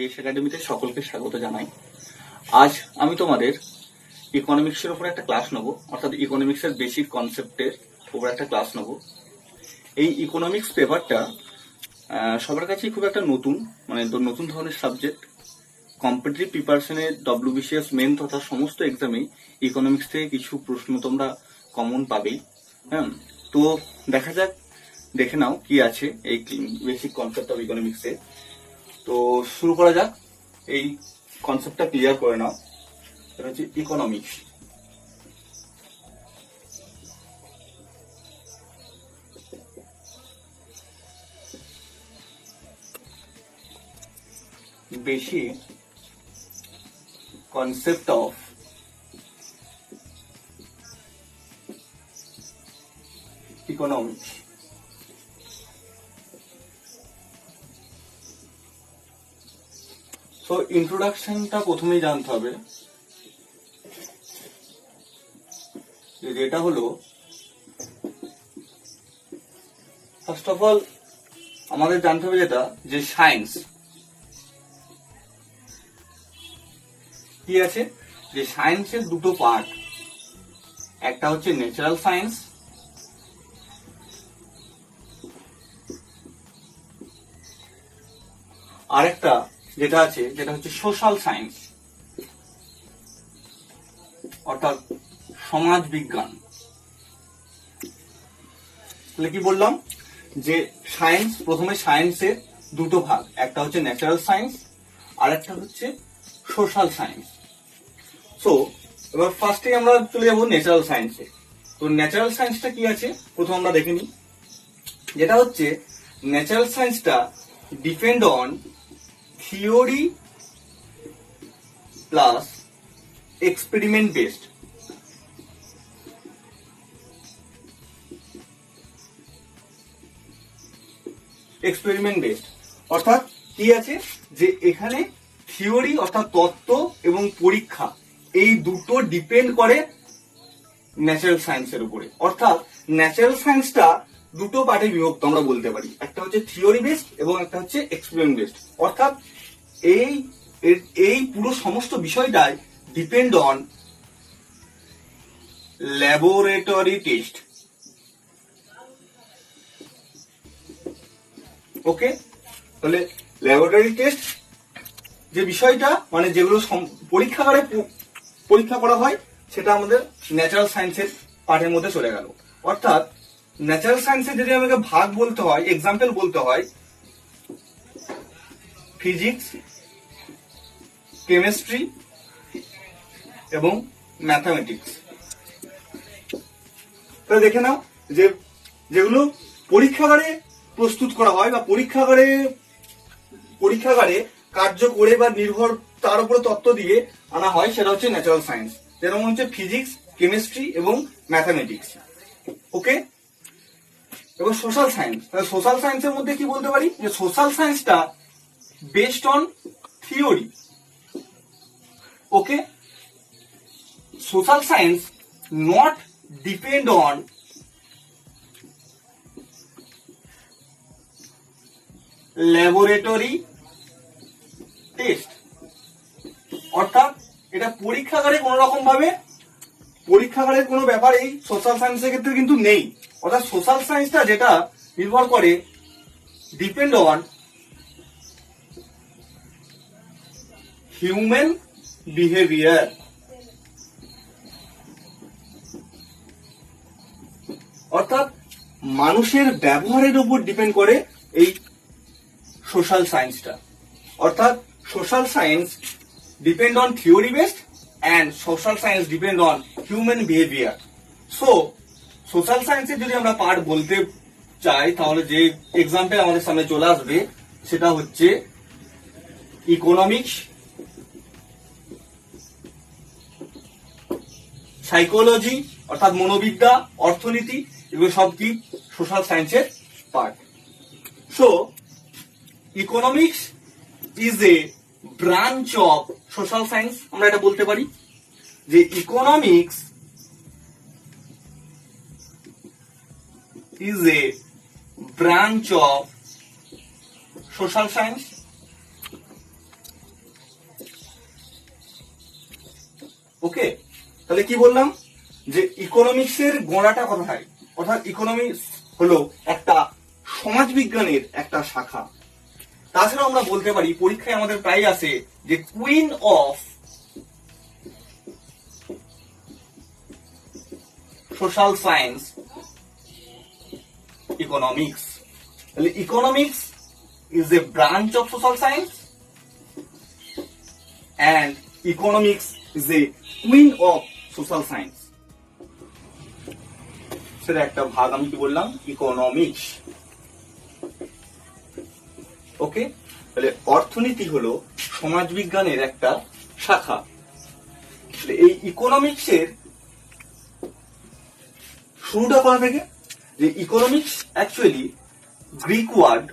BS একাডেমিতে সকলকে স্বাগত জানাই। আজ আমি তোমাদের ইকোনমিক্সের উপর একটা ক্লাস নেব, অর্থাৎ ইকোনমিক্সের বেসিক কনসেপ্টের উপর একটা ক্লাস নেব। এই ইকোনমিক্স পেপারটা সবার কাছেই খুব একটা নতুন, নতুন ধরনের সাবজেক্ট। কম্পিটিটিভ প্রিপারেশনের ডব্লিউবিসিএস মেন তথা সমস্ত এক্সামেই ইকোনমিক্স থেকে কিছু প্রশ্ন তোমরা কমন পাবেই। হ্যাঁ, তো দেখা যাক, দেখে নাও কি আছে এই বেসিক কনসেপ্ট অফ ইকোনমিক্সে। তো শুরু করা যাক, এই কনসেপ্টটা ক্লিয়ার করে নাও। এটা হচ্ছে economics. Basic concept of economics. তো ইন্ট্রোডাকশনটা প্রথমেই জানতে হবে, যেটা হলো ফার্স্ট অফ অল আমাদের জানতে হবে যেটা যে সায়েন্স কি আছে, যে সায়েন্সের দুটো পার্ট, একটা হচ্ছে ন্যাচারাল সায়েন্স, আর একটা যেটা আছে যেটা হচ্ছে সোশ্যাল সায়েন্স, অর্থাৎ সমাজ বিজ্ঞান। তাহলে কি বললাম, যে সায়েন্স, প্রথমে সায়েন্সের দুটো ভাগ, একটা হচ্ছে ন্যাচারাল সায়েন্স আর একটা হচ্ছে সোশ্যাল সায়েন্স। সো এবার ফার্স্টে আমরা চলে যাবো ন্যাচারাল সায়েন্সে। তো ন্যাচারাল সায়েন্সটা কি আছে প্রথম আমরা দেখে নিই। যেটা হচ্ছে ন্যাচারাল সায়েন্সটা depend on theory plus experiment based. Experiment based অর্থাৎ কি আছে, যে এখানে থিওরি অর্থাৎ তত্ত্ব এবং পরীক্ষা এই দুটো ডিপেন্ড করে ন্যাচারাল সায়েন্সের উপরে। অর্থাৎ ন্যাচারাল সায়েন্সটা দুটো পার্টে বিভক্ত আমরা বলতে পারি, একটা হচ্ছে থিওরি বেসড এবং একটা হচ্ছে এক্সপেরিমেন্ট বেসড। অর্থাৎ এই পুরো সমস্ত বিষয়টাই ডিপেন্ড অন ল্যাবরেটরি টেস্ট। ওকে, তাহলে ল্যাবরেটরি টেস্ট যে বিষয়টা, যেগুলো পরীক্ষাগারে পরীক্ষা করা হয়, সেটা আমাদের ন্যাচারাল সায়েন্সের পার্টের মধ্যে চলে গেল। অর্থাৎ ন্যাচারাল সায়েন্সের যদি আমাকে ভাগ বলতে হয়, এক্সাম্পল বলতে হয়, ফিজিক্স, কেমিস্ট্রি এবং ম্যাথামেটিক্স। তাহলে দেখে নাও, যে যেগুলো পরীক্ষাগারে প্রস্তুত করা হয় বা পরীক্ষাগারে কার্য করে বা নির্ভর তার উপরে তত্ত্ব দিয়ে আনা হয়, সেটা হচ্ছে ন্যাচারাল সায়েন্স। যেরকম হচ্ছে ফিজিক্স, কেমিস্ট্রি এবং ম্যাথামেটিক্স। ওকে, এবার সোশ্যাল সায়েন্স। তাহলে সোশ্যাল সায়েন্সের মধ্যে কি বলতে পারি, যে সোশ্যাল সায়েন্সটা based on theory. Okay, social science not depend on laboratory test. অর্থাৎ এটা পরীক্ষাগারে কোন রকম ভাবে পরীক্ষাগারের কোনো ব্যাপার এই সোশ্যাল সায়েন্সের ক্ষেত্রে কিন্তু নেই। অর্থাৎ সোশ্যাল সায়েন্সটা যেটা নির্ভর করে ডিপেন্ড অন হিউম্যান বিহেভিয়ার। অর্থাৎ মানুষের ব্যবহারের উপর ডিপেন্ড করে এই সোশ্যাল সায়েন্সটা। অর্থাৎ social science depend on theory based and social science depend on human behavior. So social সায়েন্সের যদি আমরা পার্ট বলতে চাই, তাহলে যে এক্সাম্পল আমাদের সামনে চলে আসবে সেটা হচ্ছে ইকোনমিক্স, সাইকোলজি অর্থাৎ মনোবিদ্যা, অর্থনীতি, এগুলো সব কি সোশ্যাল সায়েন্সের part. So economics is a branch of social science. আমরা এটা বলতে পারি যে economics is a branch of social science. Okay, তাহলে কি বললাম যে ইকোনমিক্সের গোড়াটা কোথায়, অর্থাৎ ইকোনমিক্স হলো একটা সমাজবিজ্ঞানের একটা শাখা। তাছাড়াও আমরা বলতে পারি, পরীক্ষায় আমাদের প্রায় আসে যে queen of social science economics. তাহলে economics is a branch of social science and economics is a queen of social science. সেটা একটা ভাগ আমি কি বললাম, ইকোনমিক্স। ওকে, তাহলে অর্থনীতি হলো সমাজবিজ্ঞানের একটা শাখা। এই ইকোনমিক্সের শুরুটা করা থেকে, যে ইকোনমিক্স অ্যাকচুয়ালি গ্রিক ওয়ার্ড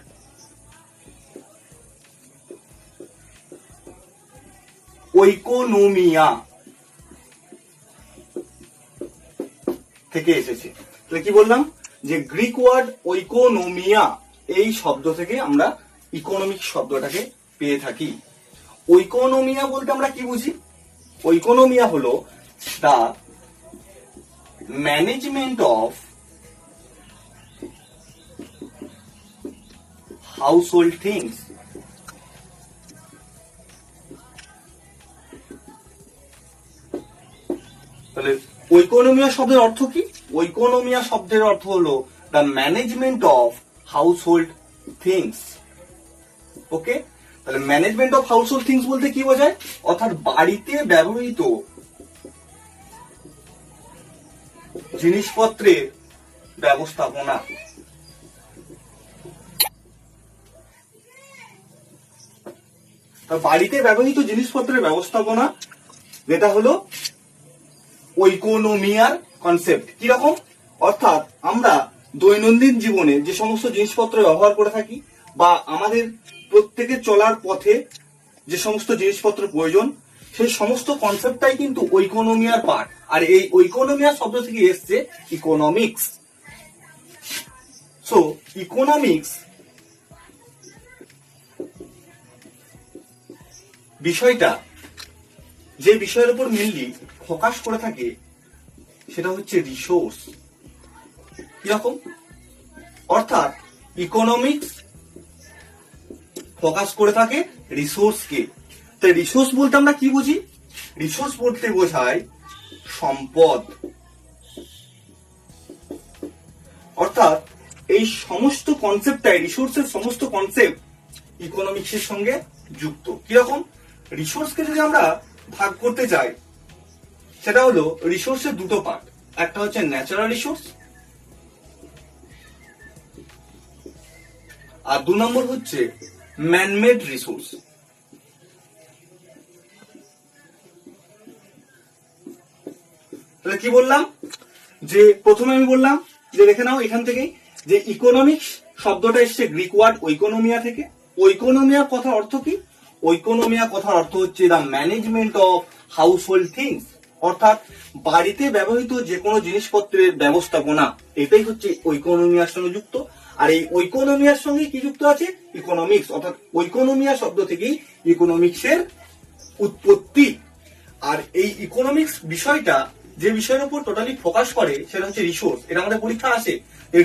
ওইকোনোমিয়া থেকে এসেছে। তাহলে কি বললাম যে গ্রিক ওয়ার্ড ওইকোনোমিয়া, এই শব্দ থেকে আমরা ইকোনমিক্স শব্দটাকে পেয়ে থাকি। ওইকোনোমিয়া বলতে আমরা কি বুঝি? ওইকোনোমিয়া হলো the management of household things. তাহলে ওইকোনোমিয়া শব্দের অর্থ কি? ওইকোনোমিয়া শব্দের অর্থ হলো the management of household things. Okay, তাহলে ম্যানেজমেন্ট অফ হাউসহোল্ড থিংস বলতে কি বোঝায়? অর্থাৎ বাড়িতে ব্যবহৃত জিনিসপত্রের ব্যবস্থাপনা। বাড়িতে ব্যবহৃত জিনিসপত্রের ব্যবস্থাপনা, যেটা হলো ওইকোনোমিয়ার কনসেপ্ট। কিরকম? অর্থাৎ আমরা দৈনন্দিন জীবনে যে সমস্ত জিনিসপত্র ব্যবহার করে থাকি, বা আমাদের প্রত্যেকের চলার পথে যে সমস্ত জিনিসপত্র প্রয়োজন, সেই সমস্ত কনসেপ্টটাই কিন্তু ওইকোনোমিয়ার পার্ট। আর এই ওইকোনোমিয়া শব্দ থেকে এসছে ইকোনমিক্স। সো ইকোনমিক্স বিষয়টা যে বিষয়ের উপর মেনলি ফোকাস করে থাকে, সেটা হচ্ছে রিসোর্স। কিরকম? অর্থাৎ ইকোনমিক্স ফোকাস করে থাকে রিসোর্সকে। তো রিসোর্স বলতে আমরা কি বুঝি? রিসোর্স বলতে বোঝায় সম্পদ। অর্থাৎ এই সমস্ত কনসেপ্টটাই, রিসোর্সের সমস্ত কনসেপ্ট ইকোনমিক্সের সঙ্গে যুক্ত। কিরকম? রিসোর্সকে যদি আমরা ভাগ করতে চাই, সেটা হলো রিসোর্সের দুটো পার্ট। একটা হচ্ছে ন্যাচারাল রিসোর্স, আর 2 নম্বর হচ্ছে ম্যানমেড রিসোর্স। তাহলে কি বললাম? যে প্রথমে আমি বললাম যে দেখে নাও এখান থেকেই, যে ইকোনমিক্স শব্দটা এসছে গ্রিক ওয়ার্ড ওইকোনোমিয়া থেকে। ওইকোনোমিয়ার কথার অর্থ কি? ওইকোনোমিয়া কথার অর্থ হচ্ছে the management of household things, অর্থাৎ বাড়িতে ব্যবহৃত যে কোনো জিনিসপত্রের ব্যবস্থাপনা। এটাই হচ্ছে ওইকোনোমিয়ার সঙ্গে যুক্ত। আর এই ওইকোনোমিয়ার সঙ্গে কি যুক্ত আছে? ইকোনমিক্স। অর্থাৎ ওইকোনোমিয়া শব্দ থেকেই ইকোনমিক্সের উৎপত্তি। আর এই ইকোনমিক্স বিষয়টা যে বিষয়ের উপর টোটালি ফোকাস করে, সেটা হচ্ছে রিসোর্স। এটা আমাদের পরীক্ষা আসে।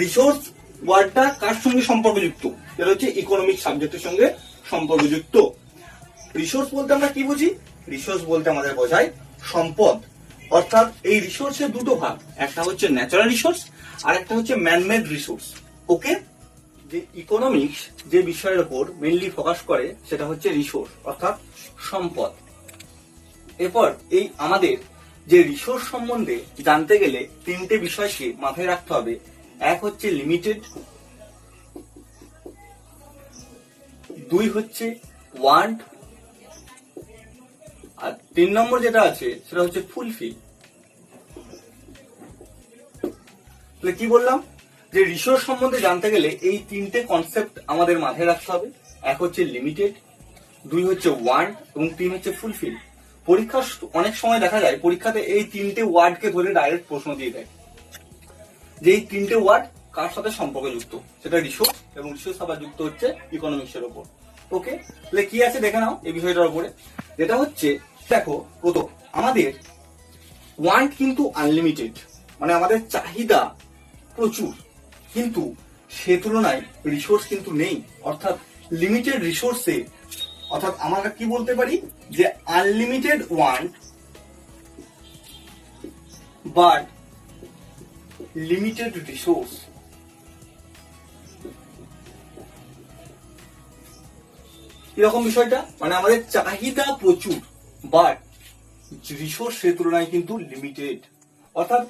রিসোর্স ওয়ার্ডটা কার সঙ্গে সম্পর্কযুক্ত? এটা হচ্ছে ইকোনমিক্স সাবজেক্টের সঙ্গে সম্পর্কযুক্ত। রিসোর্স বলতে আমরা কি বুঝি? রিসোর্স বলতে আমাদের বোঝায় সম্পদ। অর্থাৎ এই রিসোর্সের দুটো ভাগ, একটা হচ্ছে ন্যাচারাল রিসোর্স আর একটা হচ্ছে ম্যানমেড রিসোর্স। ওকে, যে ইকোনমিক্স যে বিষয়ের উপর মেইনলি ফোকাস করে, সেটা হচ্ছে রিসোর্স, অর্থাৎ সম্পদ। এরপর এই আমাদের যে রিসোর্স সম্বন্ধে জানতে গেলে 3টে বিষয়কে মাথায় রাখতে হবে। এক হচ্ছে লিমিটেড, 2 হচ্ছে ওয়ান্ট, আর 3 নম্বর যেটা আছে সেটা হচ্ছে ফুলফিল। তাহলে কি বললাম? যে রিসোর্স সম্বন্ধে জানতে গেলে এই 3টে কনসেপ্ট আমাদের মাথায় রাখতে হবে। এক হচ্ছে লিমিটেড, 2 হচ্ছে ওয়ান্ট এবং 3 হচ্ছে ফুলফিল। পরীক্ষা অনেক সময় দেখা যায় পরীক্ষাতে এই 3টে ওয়ার্ডকে ধরে ডাইরেক্ট প্রশ্ন দিয়ে দেয়, যে এই 3টে ওয়ার্ড কার সাথে সম্পর্কযুক্ত, সেটা রিসোর্স, এবং রিসোর্স আবার যুক্ত হচ্ছে ইকোনমিক্সের উপর। ওকে, তাহলে কি আছে দেখে নাও এই বিষয়টার উপরে। যেটা হচ্ছে, দেখো প্রথম আমাদের ওয়ান্ট কিন্তু আনলিমিটেড, মানে আমাদের চাহিদা প্রচুর, কিন্তু সে তুলনায় রিসোর্স কিন্তু নেই, অর্থাৎ লিমিটেড রিসোর্সে, অর্থাৎ আমরা কি বলতে পারি যে unlimited want but limited resource. এরকম বিষয়টা, মানে আমাদের চাহিদা প্রচুর বাট রিসোর্স সে তুলনায় কিন্তু লিমিটেড, অর্থাৎ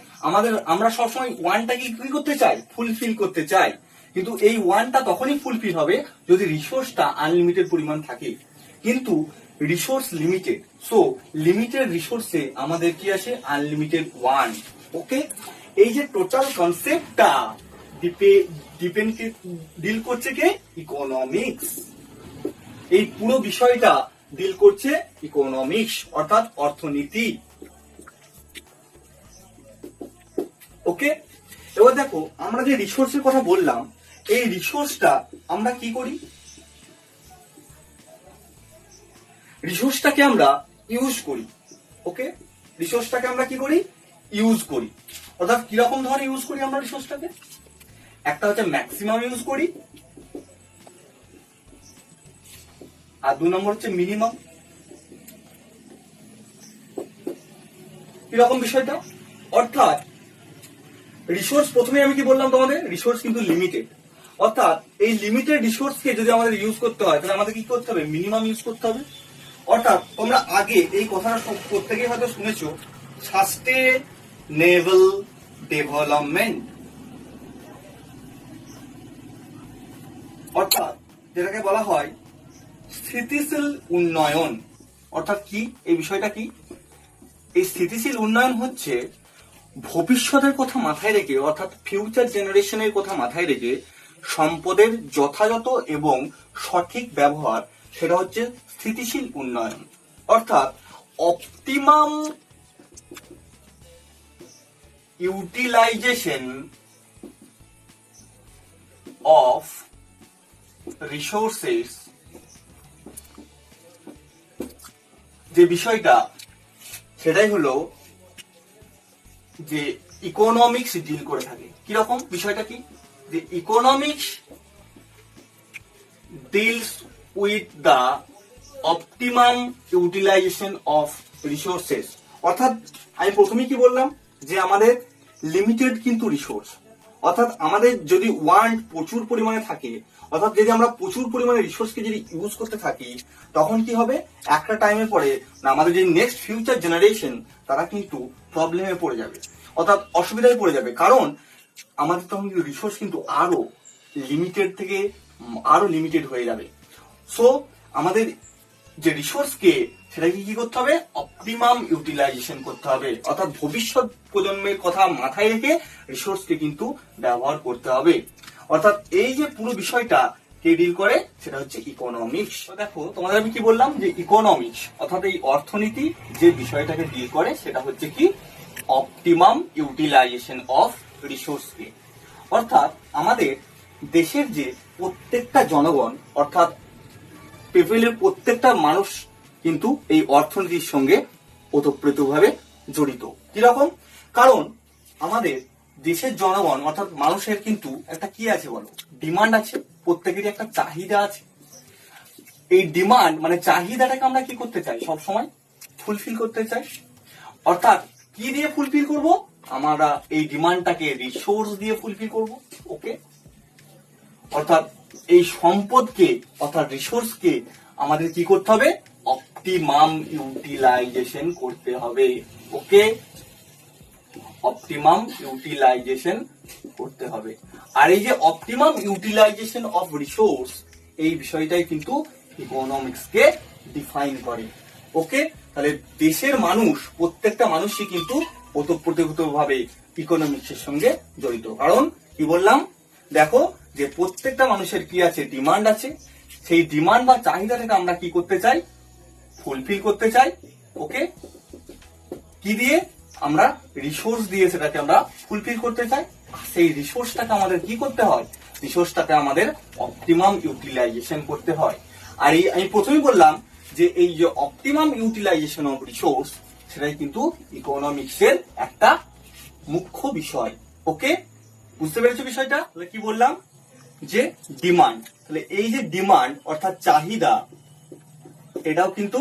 আমরা সবসময় ওয়ানটাকে কি করতে চাই, ফুলফিল করতে চাই, কিন্তু এই ওয়ানটা তখনই ফুলফিল হবে যদি রিসোর্সটা আনলিমিটেড পরিমাণ থাকে, কিন্তু রিসোর্স লিমিটেড, সো লিমিটেড রিসোর্সে আমাদের কি আসে, আনলিমিটেড ওয়ান। ওকে, এই যে টোটাল কনসেপ্টটা ডিল করছে কে, ইকোনমিক্স। এই পুরো বিষয়টা ডিল করছে ইকোনমিক্স, অর্থাৎ অর্থনীতি। ওকে, এবার দেখো আমরা যে রিসোর্সের কথা বললাম, এই রিসোর্সটা আমরা কি করি, রিসোর্সটাকে আমরা ইউজ করি। ওকে, রিসোর্সটাকে আমরা কি করি, ইউজ করি, অর্থাৎ কিরকম ধরনের ইউজ করি আমরা রিসোর্সটাকে, একটা হচ্ছে ম্যাক্সিমাম ইউজ করি, আর 2 নম্বর হচ্ছে মিনিমাম। কিরকম বিষয়টা, অর্থাৎ রিসোর্স, প্রথমে আমি কি বললাম তোমাদের, রিসোর্স কিন্তু লিমিটেড, অর্থাৎ এই লিমিটেড রিসোর্সকে যদি আমাদের ইউজ করতে হয় তাহলে আমাদের কি করতে হবে, মিনিমাম ইউজ করতে হবে। অর্থাৎ তোমরা আগে এই কথাটা প্রত্যেকেই হয়তো শুনেছো, সাস্টেনেবল ডেভেলপমেন্ট, অর্থাৎ যেটাকে বলা হয় স্থিতিশীল উন্নয়ন। অর্থাৎ কি, এই বিষয়টা কি, এই স্থিতিশীল উন্নয়ন হচ্ছে ভবিষ্যতের কথা মাথায় রেখে, অর্থাৎ ফিউচার জেনারেশনের কথা মাথায় রেখে সম্পদের যথাযথ এবং সঠিক ব্যবহার, সেটা হচ্ছে স্থিতিশীল উন্নয়ন। অর্থাৎ অপটিমাম ইউটিলাইজেশন অফ রিসোর্সেস, যে বিষয়টা সেটাই হলো যে ইকোনমিক্স ডিল করে থাকে। কিরকম বিষয়টা কি, যে economics deals with the optimum utilisation of resources. অর্থাৎ আমি প্রথমেই কি বললাম, যে আমাদের লিমিটেড কিন্তু রিসোর্স, অর্থাৎ আমাদের যদি ওয়ান্ট প্রচুর পরিমাণে থাকে, অর্থাৎ যদি আমরা প্রচুর পরিমাণে রিসোর্সকে যদি ইউজ করতে থাকি, তখন কি হবে, একটা টাইমের পরে আমাদের যে নেক্সট ফিউচার জেনারেশন তারা কিন্তু প্রবলেমে পড়ে যাবে, অর্থাৎ অসুবিধায় পড়ে যাবে, কারণ আমাদের তখন রিসোর্স কিন্তু আরো লিমিটেড থেকে আরো লিমিটেড হয়ে যাবে। সো আমাদের যে রিসোর্সকে সেটাকে কি করতে হবে, অপটিমাম ইউটিলাইজেশন করতে হবে, অর্থাৎ ভবিষ্যৎ প্রজন্মের কথা মাথায় রেখে রিসোর্সকে কিন্তু ব্যবহার করতে হবে। অর্থাৎ এই যে পুরো বিষয়টা কে ডিল করে, সেটা হচ্ছে ইকোনমিক্স। দেখো তোমাদের আমি কি বললাম, যে ইকোনমিক্স অর্থাৎ এই অর্থনীতি যে বিষয়টাকে ডিল করে সেটা হচ্ছে কি, অপটিমাম ইউটিলাইজেশন অফ রিসোর্সকে। অর্থাৎ আমাদের দেশের যে প্রত্যেকটা জনগণ, অর্থাৎ পিপলের প্রত্যেকটা মানুষ কিন্তু এই অর্থনীতির সঙ্গে ওতপ্রোতভাবে জড়িত। কিরকম, কারণ আমাদের দেশের জনগণ অর্থাৎ মানুষের কিন্তু একটা কি আছে বলো, ডিমান্ড আছে, প্রত্যেকেরই একটা চাহিদা আছে। এই ডিমান্ড মানে চাহিদাটাকে আমরা কি করতে চাই, সব সময় ফুলফিল করতে চাই। অর্থাৎ কি দিয়ে ফুলফিল করব, আমরা এই ডিমান্ডটাকে রিসোর্স দিয়ে ফুলফিল করব। ওকে, অর্থাৎ এই সম্পদকে অর্থাৎ রিসোর্সকে আমাদের কি করতে হবে, অপটিমাম ইউটিলাইজেশন করতে হবে। ওকে, অপটিমাম ইউটিলাইজেশন করতে হবে। আর এই যে অপটিমাম ইউটিলাইজেশন অফ রিসোর্স, এই বিষয়টাই কিন্তু ইকোনমিক্সকে ডিফাইন করে। ওকে, তাহলে দেশের মানুষ প্রত্যেকটা মানুষই কিন্তু ওতপ্রোতভাবে ইকোনমিক্সের সঙ্গে জড়িত। কারণ কি বললাম, দেখো যে প্রত্যেকটা মানুষের কি আছে, ডিমান্ড আছে, সেই ডিমান্ড বা চাহিদাটাকে আমরা কি করতে চাই, ফুলফিল করতে চাই। ওকে, কি দিয়ে, আমরা রিসোর্স দিয়ে সেটাকে আমরা ফুলফিল করতে চাই। সেই রিসোর্সটাকে আমাদের কি করতে হয়, রিসোর্সটাকে আমাদের অপটিমাম ইউটিলাইজেশন করতে হয়। আর এই আমি প্রথমেই বললাম যে এই যে অপটিমাম ইউটিলাইজেশন অফ রিসোর্স, সেটাই কিন্তু ইকোনমিক্সের একটা মুখ্য বিষয়। ওকে, বুঝতে পেরেছো বিষয়টা? তাহলে কি বললাম যে ডিমান্ড, তাহলে এই যে ডিমান্ড অর্থাৎ চাহিদা, এটাও কিন্তু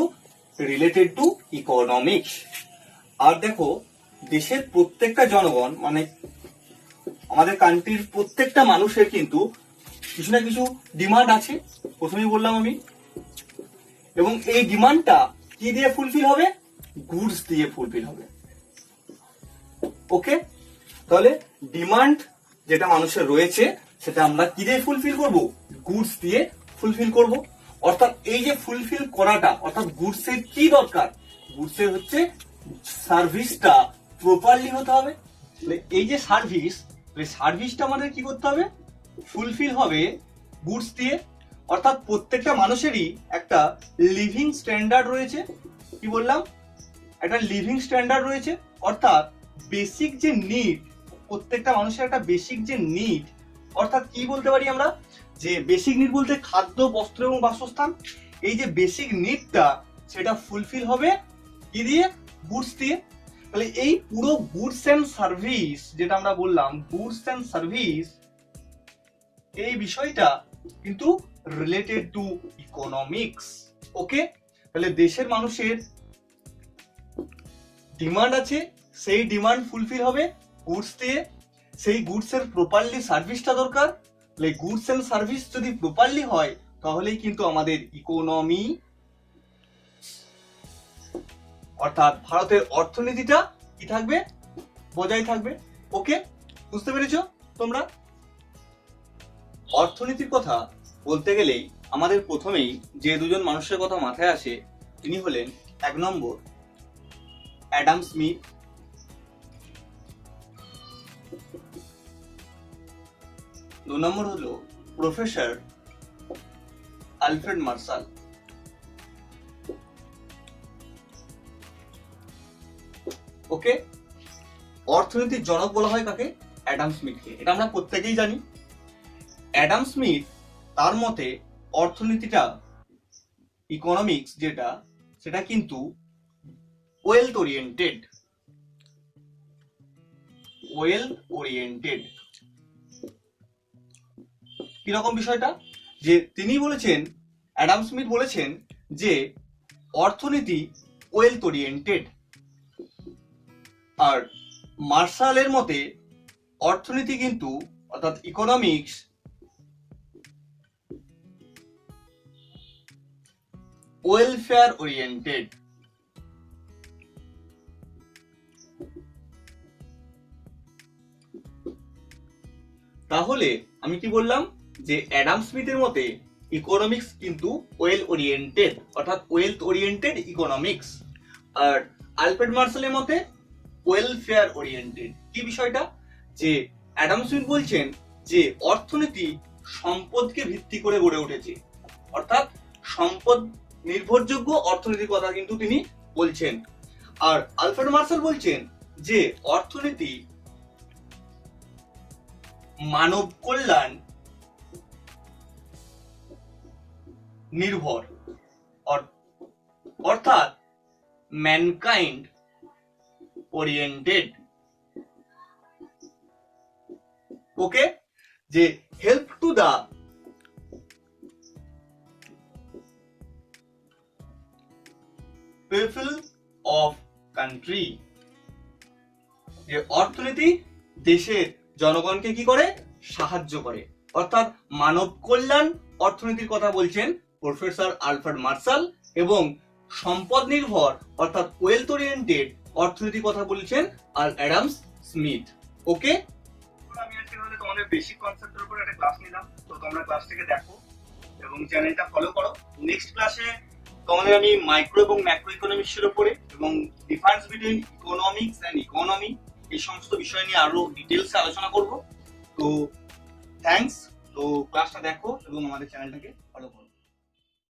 রিলেটেড টু ইকোনমিক্স। আর দেখো দেশের প্রত্যেকটা জনগণ মানে আমাদের কান্ট্রির প্রত্যেকটা মানুষের কিন্তু কিছু না কিছু ডিমান্ড আছে, প্রথমেই বললাম আমি। এবং এই ডিমান্ডটা কি দিয়ে ফুলফিল হবে? গুডস দিয়ে ফুলফিল হবে। ওকে, তাহলে ডিমান্ড যেটা মানুষের রয়েছে সেটা আমরা কি দিয়ে ফুলফিল করব? গুডস দিয়ে ফুলফিল করব। অর্থাৎ এই যে ফুলফিল করাটা, অর্থাৎ গুডস এর কি দরকার? গুডস এর হচ্ছে সার্ভিসটা প্রপারলি হতে হবে। এই যে সার্ভিসটা আমাদের কি করতে হবে? ফুলফিল হবে গুডস দিয়ে। অর্থাৎ প্রত্যেকটা মানুষেরই একটা লিভিং স্ট্যান্ডার্ড রয়েছে। কি বললাম? একটা লিভিং স্ট্যান্ডার্ড রয়েছে, অর্থাৎ বেসিক যে নিড, প্রত্যেকটা মানুষের একটা বেসিক যে নিড, অর্থাৎ কি বলতে পারি আমরা যে বেসিক নিড বলতে খাদ্য, বস্ত্র এবং বাসস্থান। এই যে বেসিক নিডটা সেটা ফুলফিল হবে কি দিয়ে? গুডস দিয়ে। তাহলে এই পুরো গুডস এন্ড সার্ভিস যেটা আমরা বললাম, গুডস এন্ড সার্ভিস, এই বিষয়টা কিন্তু রিলেটেড টু ইকোনমিক্স। ওকে, তাহলে দেশের মানুষের ডিমান্ড আছে, সেই ডিমান্ড ফুলফিল হবে গুডস দিয়ে। সেই গুডস এর প্রপারলি সার্ভিসটা দরকার। তাহলে গুডস এন্ড সার্ভিস যদি প্রপারলি হয় তাহলেই কিন্তু আমাদের ইকোনমি অর্থাৎ ভারতের অর্থনীতিটা কি থাকবে? বজায় থাকবে। ওকে, বুঝতে পেরেছো তোমরা? অর্থনীতির কথা বলতে গেলেই আমাদের প্রথমেই যে দুজন মানুষের কথা মাথায় আসে তিনি হলেন এক নম্বর অ্যাডাম স্মিথ, দু নম্বর হলো প্রফেসর আলফ্রেড মার্শাল। ওকে, অর্থনীতির জনক বলা হয় কাকে? অ্যাডাম স্মিথকে। এটা আমরা প্রত্যেকেই জানি। অ্যাডাম স্মিথ তার মতে অর্থনীতিটা, ইকোনমিক্স যেটা, সেটা কিন্তু ওয়েলথ ওরিয়েন্টেড। কিরকম বিষয়টা? যে তিনি বলেছেন, অ্যাডাম স্মিথ বলেছেন যে অর্থনীতি ওয়েলথ ওরিয়েন্টেড। আর মার্শালের মতে অর্থনীতি কিন্তু অর্থাৎ ইকোনমিক্স ওয়েলফেয়ার ওরিয়েন্টেড। তাহলে আমি কি বললাম যে অ্যাডাম স্মিথের মতে ইকোনমিক্স কিন্তু ওয়েল ওরিয়েন্টেড, অর্থাৎ ওয়েলথ ওরিয়েন্টেড ইকোনমিক্স। আর আলফ্রেড মার্শালের মতে ওয়েলফেয়ার ওরিয়েন্টেড। কি বিষয়টা? যে অ্যাডাম স্মিথ বলছেন যে অর্থনীতি সম্পদকে ভিত্তি করে গড়ে উঠেছে, অর্থাৎ সম্পদ নির্ভরযোগ্য অর্থনীতির কথা কিন্তু তিনি বলছেন। আর আলফ্রেড মার্শাল বলছেন যে অর্থনীতি মানব কল্যাণ নির্ভর, অর্থাৎ ম্যানকাইন্ড ওরিয়েন্টেড। ওকে, যে help to the people of country. যে অর্থনীতি দেশের জনগণকে কি করে? সাহায্য করে, অর্থাৎ মানব কল্যাণ অর্থনীতির কথা বলছেন প্রফেসর আলফ্রেড মার্শাল, এবং সম্পদ নির্ভর অর্থাৎ ওয়েলথ ওরিয়েন্টেড অর্থনীতির কথা বলছেন অ্যাডাম স্মিথ। ওকে, আমি আজকে তাহলে তোমাদের বেসিক কনসেপ্টের উপর একটা ক্লাস নিলাম, তো তোমরা ক্লাসটাকে দেখো এবং চ্যানেলটা ফলো করো। নেক্সট ক্লাসে তোমাদের আমি মাইক্রো এবং ম্যাক্রো ইকোনমিক্সের উপরে এবং difference between economics and economy, এই সমস্ত বিষয় নিয়ে আরো ডিটেলসে আলোচনা করব। তো থ্যাঙ্কস, তো ক্লাসটা দেখো এবং আমাদের চ্যানেলটাকে ফলো করো।